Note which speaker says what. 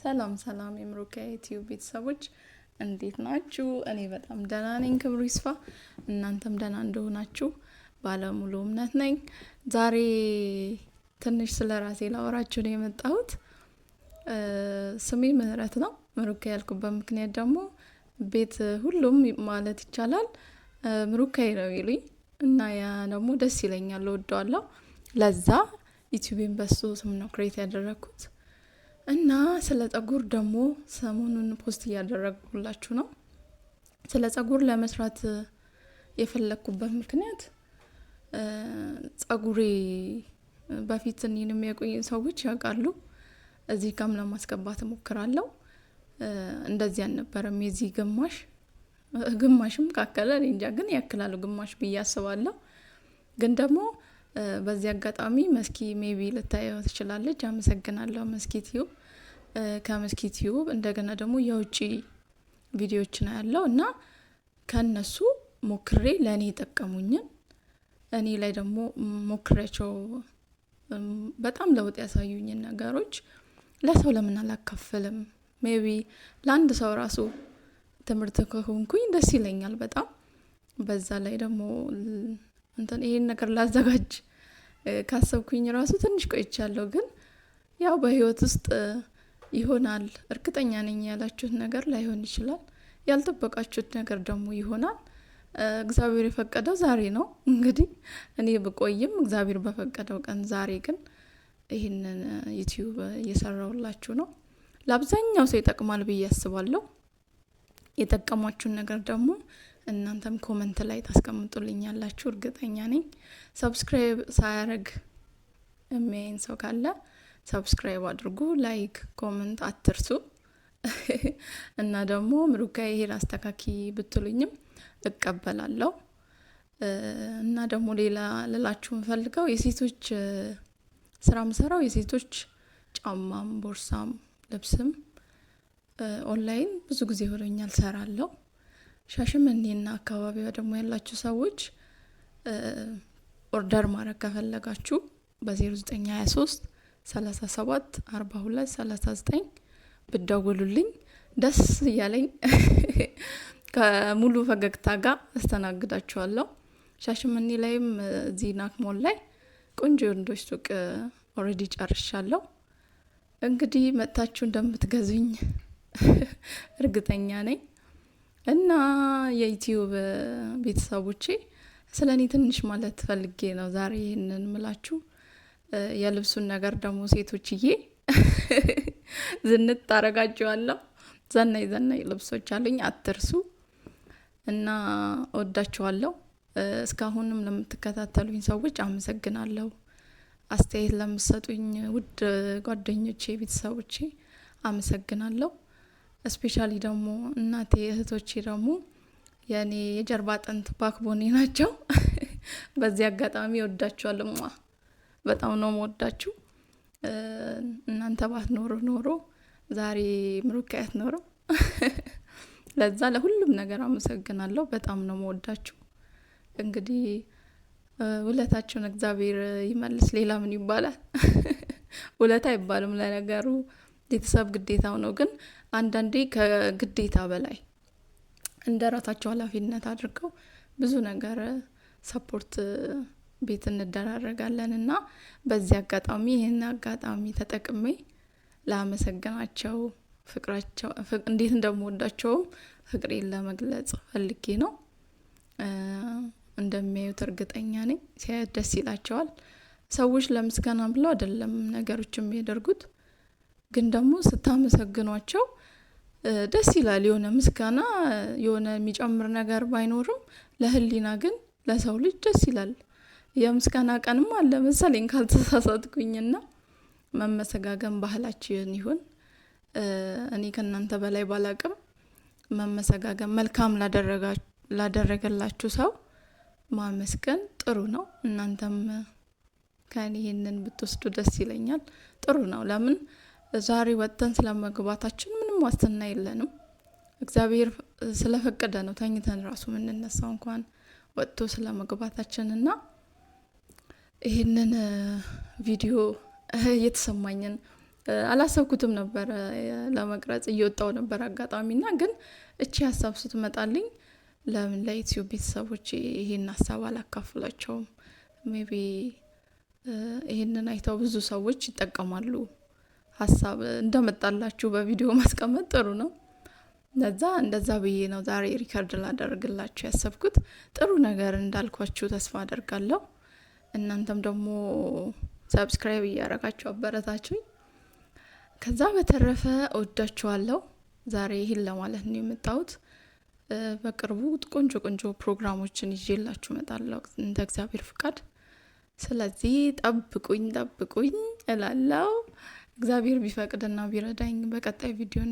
Speaker 1: ሰላም ሰላም የምሩካ ዩቲዩብ ቤተሰቦች እንዴት ናችሁ? እኔ በጣም ደህና ነኝ፣ ክብሩ ይስፋ። እናንተም ደህና እንደሆናችሁ ባለሙሉ እምነት ነኝ። ዛሬ ትንሽ ስለ ራሴ ላወራችሁ ነው የመጣሁት። ስሜ ምህረት ነው። ምሩካ ያልኩበት ምክንያት ደግሞ ቤት ሁሉም ማለት ይቻላል ምሩካዬ ነው ይሉኝ እና ያ ደግሞ ደስ ይለኛል፣ እወደዋለሁ። ለዛ ዩቲዩብን በሱ ስም ነው ክሬት ያደረኩት። እና ስለ ጸጉር ደግሞ ሰሞኑን ፖስት እያደረጉላችሁ ነው። ስለ ጸጉር ለመስራት የፈለኩበት ምክንያት ጸጉሬ በፊት እኔን የሚያውቁኝ ሰዎች ያውቃሉ። እዚህ ጋም ለማስገባት እሞክራለሁ። እንደዚህ አልነበረም። የዚህ ግማሽም ካከለ እንጃ፣ ግን ያክላሉ ግማሽ ብዬ አስባለሁ። ግን ደግሞ በዚህ አጋጣሚ መስኪ ሜቢ ልታየው ትችላለች። አመሰግናለሁ መስኪ ቲዩብ። ከመስኪ ቲዩብ እንደገና ደግሞ የውጪ ቪዲዮዎች ነው ያለው እና ከነሱ ሞክሬ ለእኔ የጠቀሙኝን እኔ ላይ ደግሞ ሞክሬያቸው በጣም ለውጥ ያሳዩኝን ነገሮች ለሰው ለምን አላካፍልም? ሜቢ ለአንድ ሰው ራሱ ትምህርት ከሆንኩኝ ደስ ይለኛል በጣም። በዛ ላይ ደግሞ ይሄን ነገር ላዘጋጅ ካሰብኩኝ ራሱ ትንሽ ቆይቻለሁ። ግን ያው በህይወት ውስጥ ይሆናል፣ እርግጠኛ ነኝ ያላችሁት ነገር ላይሆን ይችላል። ያልጠበቃችሁት ነገር ደግሞ ይሆናል። እግዚአብሔር የፈቀደው ዛሬ ነው። እንግዲህ እኔ ብቆይም እግዚአብሔር በፈቀደው ቀን ዛሬ ግን ይህንን ዩቲዩብ እየሰራሁላችሁ ነው። ለአብዛኛው ሰው ይጠቅማል ብዬ አስባለሁ። የጠቀሟችሁን ነገር ደግሞ እናንተም ኮመንት ላይ ታስቀምጡልኛላችሁ እርግጠኛ ነኝ። ሰብስክራይብ ሳያረግ የሚያይን ሰው ካለ ሰብስክራይብ አድርጉ፣ ላይክ ኮመንት አትርሱ። እና ደግሞ ምሩካ ይሄን አስተካኪ ብትሉኝም እቀበላለሁ። እና ደግሞ ሌላ ልላችሁ የምፈልገው የሴቶች ስራ ምሰራው የሴቶች ጫማም ቦርሳም ልብስም ኦንላይን ብዙ ጊዜ ሆኖኛል ሰራለሁ። ሻሸመኔና አካባቢዋ ደግሞ ያላችሁ ሰዎች ኦርደር ማድረግ ከፈለጋችሁ በ0923 37 42 39 ብትደውሉልኝ ደስ እያለኝ ከሙሉ ፈገግታ ጋር አስተናግዳችኋለሁ። ሻሸመኔ ላይም እዚህ ናክሞል ላይ ቆንጆ ወንዶች ሱቅ ኦልሬዲ ጨርሻለሁ። እንግዲህ መጥታችሁ እንደምትገዙኝ እርግጠኛ ነኝ። እና የዩቲዩብ ቤተሰቦቼ ስለ እኔ ትንሽ ማለት ፈልጌ ነው ዛሬ ይህንን ምላችሁ። የልብሱን ነገር ደግሞ ሴቶችዬ ዝንጥ አረጋችኋለሁ። ዘናይ ልብሶች አሉኝ፣ አትርሱ። እና እወዳችኋለሁ። እስካሁንም ለምትከታተሉኝ ሰዎች አመሰግናለሁ። አስተያየት ለምትሰጡኝ ውድ ጓደኞቼ፣ ቤተሰቦቼ አመሰግናለሁ። ስፔሻሊ ደግሞ እናቴ እህቶቼ ደግሞ የኔ የጀርባ አጥንት ባክቦኔ ናቸው። በዚህ አጋጣሚ እወዳችኋለሁ። በጣም ነው የምወዳችሁ። እናንተ ባትኖሩ ዛሬ ምሩካ አትኖር። ለዛ ለሁሉም ነገር አመሰግናለሁ። በጣም ነው የምወዳችሁ። እንግዲህ ውለታችሁን እግዚአብሔር ይመልስ። ሌላ ምን ይባላል? ውለታ አይባልም ለነገሩ፣ ቤተሰብ ግዴታው ነው። ግን አንዳንዴ ከግዴታ በላይ እንደ ራሳቸው ኃላፊነት አድርገው ብዙ ነገር ሰፖርት ቤት እንደራረጋለን እና በዚህ አጋጣሚ ይህን አጋጣሚ ተጠቅሜ ላመሰግናቸው፣ ፍቅራቸው እንዴት እንደምወዳቸውም ፍቅሬን ለመግለጽ ፈልጌ ነው። እንደሚያዩት እርግጠኛ ነኝ። ሲያዩት ደስ ይላቸዋል። ሰዎች ለምስጋና ብለው አይደለም ነገሮች የሚያደርጉት፣ ግን ደግሞ ስታመሰግኗቸው ደስ ይላል። የሆነ ምስጋና የሆነ የሚጨምር ነገር ባይኖርም ለህሊና ግን ለሰው ልጅ ደስ ይላል። የምስጋና ቀንም አለ መሰለኝ ካልተሳሳትኩኝና መመሰጋገን ባህላችን ይሁን። እኔ ከእናንተ በላይ ባላቅም መመሰጋገን፣ መልካም ላደረገላችሁ ሰው ማመስገን ጥሩ ነው። እናንተም ከእኔ ይህንን ብትወስዱ ደስ ይለኛል። ጥሩ ነው። ለምን ዛሬ ወጥተን ስለመግባታችን ምንም ዋስትና የለንም። እግዚአብሔር ስለፈቀደ ነው ተኝተን ራሱ የምንነሳው እንኳን ወጥቶ ስለመግባታችን። እና ይህንን ቪዲዮ የተሰማኝን አላሰብኩትም ነበር ለመቅረጽ እየወጣው ነበር አጋጣሚና ግን እቺ ሀሳብ ስትመጣልኝ ለምን ለዩቲዩብ ቤተሰቦች ይሄን ሀሳብ አላካፍላቸውም? ሜቢ ይሄንን አይተው ብዙ ሰዎች ይጠቀማሉ። ሀሳብ እንደመጣላችሁ በቪዲዮ ማስቀመጥ ጥሩ ነው። እንደዛ ብዬ ነው ዛሬ ሪከርድ ላደርግላችሁ ያሰብኩት። ጥሩ ነገር እንዳልኳችሁ ተስፋ አደርጋለሁ። እናንተም ደግሞ ሰብስክራይብ እያረጋችሁ አበረታችሁኝ። ከዛ በተረፈ እወዳችኋለሁ። ዛሬ ይህን ለማለት ነው የመጣሁት። በቅርቡ ቆንጆ ቆንጆ ፕሮግራሞችን ይዤላችሁ እመጣለሁ እንደ እግዚአብሔር ፍቃድ። ስለዚህ ጠብቁኝ እላለሁ። እግዚአብሔር ቢፈቅድና ቢረዳኝ በቀጣይ ቪዲዮ